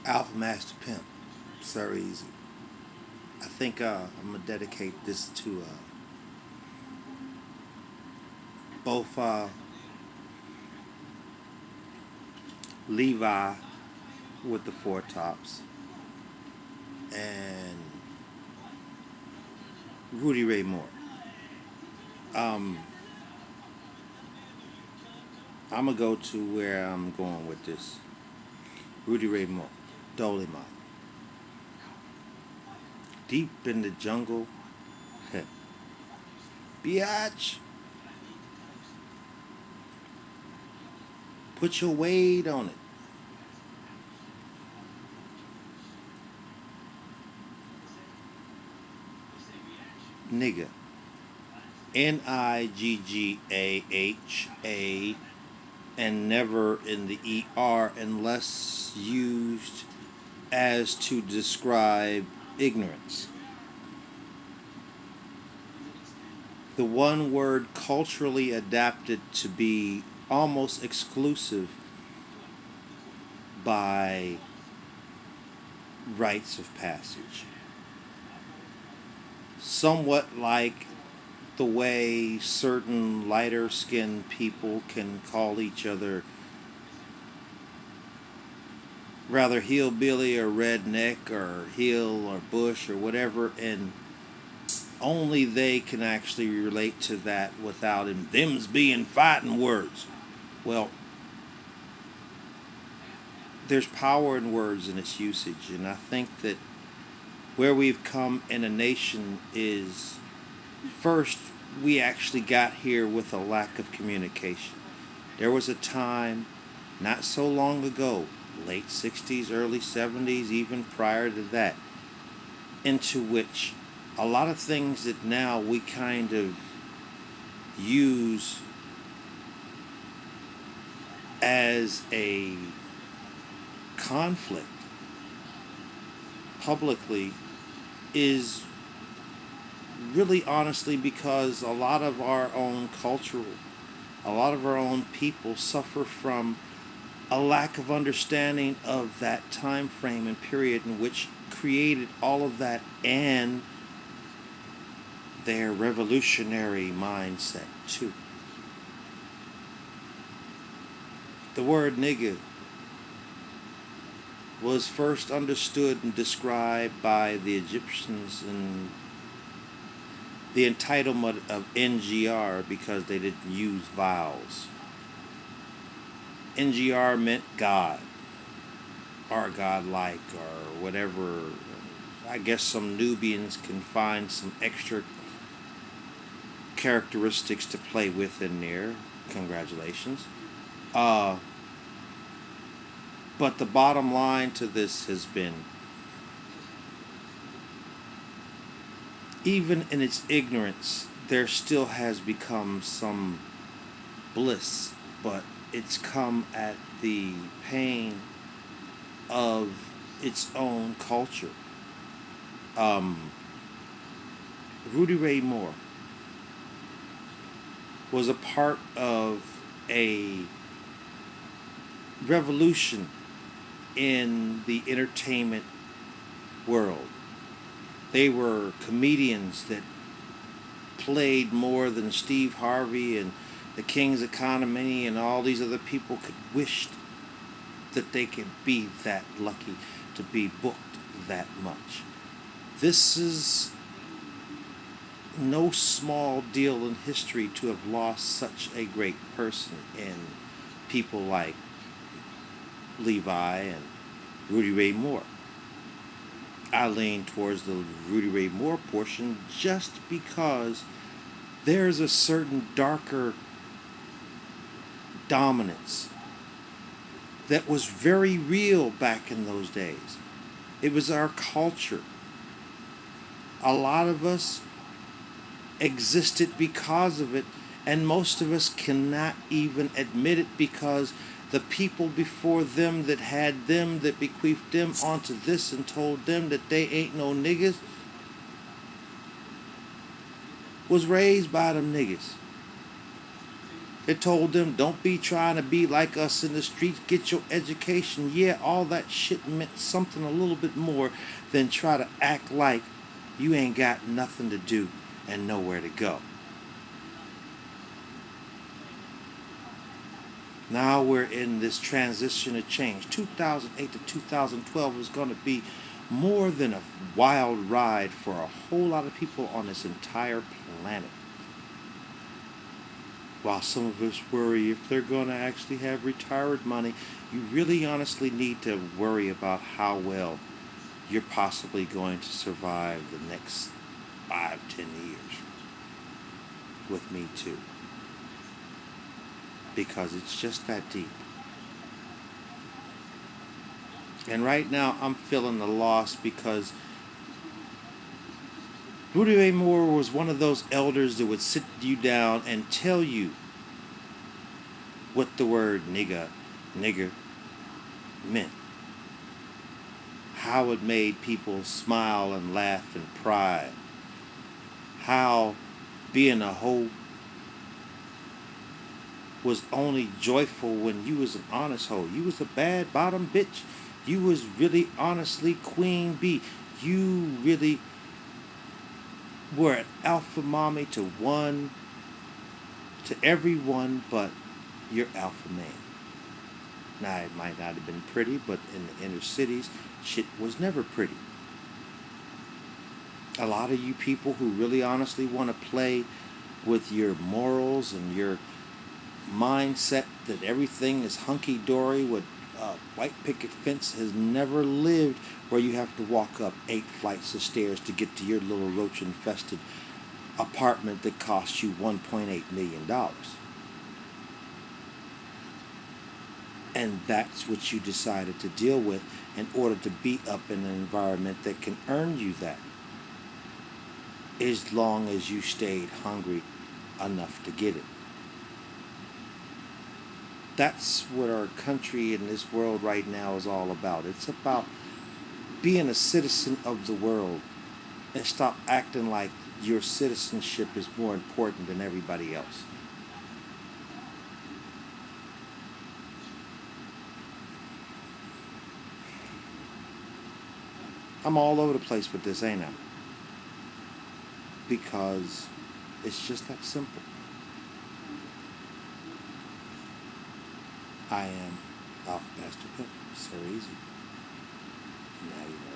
Alpha Master Pimp, Sir Easy. I think I'm gonna dedicate this to both Levi with the four tops and Rudy Ray Moore. Um, I'm gonna go to where I'm going with this. Rudy Ray Moore, Dolemite. Deep in the jungle, biatch. Put your weight on it. Nigga. Niggah. And never in the ER unless used as to describe ignorance. The one word culturally adapted to be almost exclusive by rites of passage. Somewhat like the way certain lighter skinned people can call each other rather hillbilly or redneck or hill or bush or whatever, and only they can actually relate to that without them's being fighting words. Well, there's power in words and its usage, and I think that where we've come in a nation is, first, we actually got here with a lack of communication. There was a time, not so long ago, late 60s, early 70s, even prior to that, into which a lot of things that now we kind of use as a conflict publicly is really honestly because a lot of our own a lot of our own people suffer from a lack of understanding of that time frame and period in which created all of that and their revolutionary mindset too. The word nigga was first understood and described by the Egyptians in the entitlement of NGR because they didn't use vowels. NGR meant God, or godlike, or whatever. I guess some Nubians can find some extra characteristics to play with in there. Congratulations. But the bottom line to this has been, even in its ignorance, there still has become some bliss, but it's come at the pain of its own culture. Rudy Ray Moore was a part of a revolution in the entertainment world. They were comedians that played more than Steve Harvey and the King's Economy and all these other people could wish that they could be that lucky to be booked that much. This is no small deal in history to have lost such a great person in people like Levi and Rudy Ray Moore. I lean towards the Rudy Ray Moore portion just because there's a certain darker dominance that was very real back in those days. It was our culture. A lot of us existed because of it, and most of us cannot even admit it because the people before them that had them, that bequeathed them onto this and told them that they ain't no niggas, was raised by them niggas. It told them, don't be trying to be like us in the streets, get your education. Yeah, all that shit meant something a little bit more than try to act like you ain't got nothing to do and nowhere to go. Now we're in this transition of change. 2008 to 2012 is going to be more than a wild ride for a whole lot of people on this entire planet. While some of us worry if they're going to actually have retired money, you really honestly need to worry about how well you're possibly going to survive the next 5, 10 years. With me too. Because it's just that deep. And right now I'm feeling the loss because Rudy Ray Moore was one of those elders that would sit you down and tell you what the word nigger meant. How it made people smile and laugh and pride. How being a hoe was only joyful when you was an honest hoe. You was a bad bottom bitch. You was really honestly queen bee. You really were an alpha mommy to everyone but your alpha man. Now, it might not have been pretty, but in the inner cities, shit was never pretty. A lot of you people who really honestly want to play with your morals and your mindset that everything is hunky-dory with white picket fence has never lived where you have to walk up 8 flights of stairs to get to your little roach-infested apartment that costs you $1.8 million. And that's what you decided to deal with in order to be up in an environment that can earn you that, as long as you stayed hungry enough to get it. That's what our country in this world right now is all about. It's about being a citizen of the world and stop acting like your citizenship is more important than everybody else. I'm all over the place with this, ain't I? Because it's just that simple. I am Alpha Pastor Pimp. So easy. Now you know.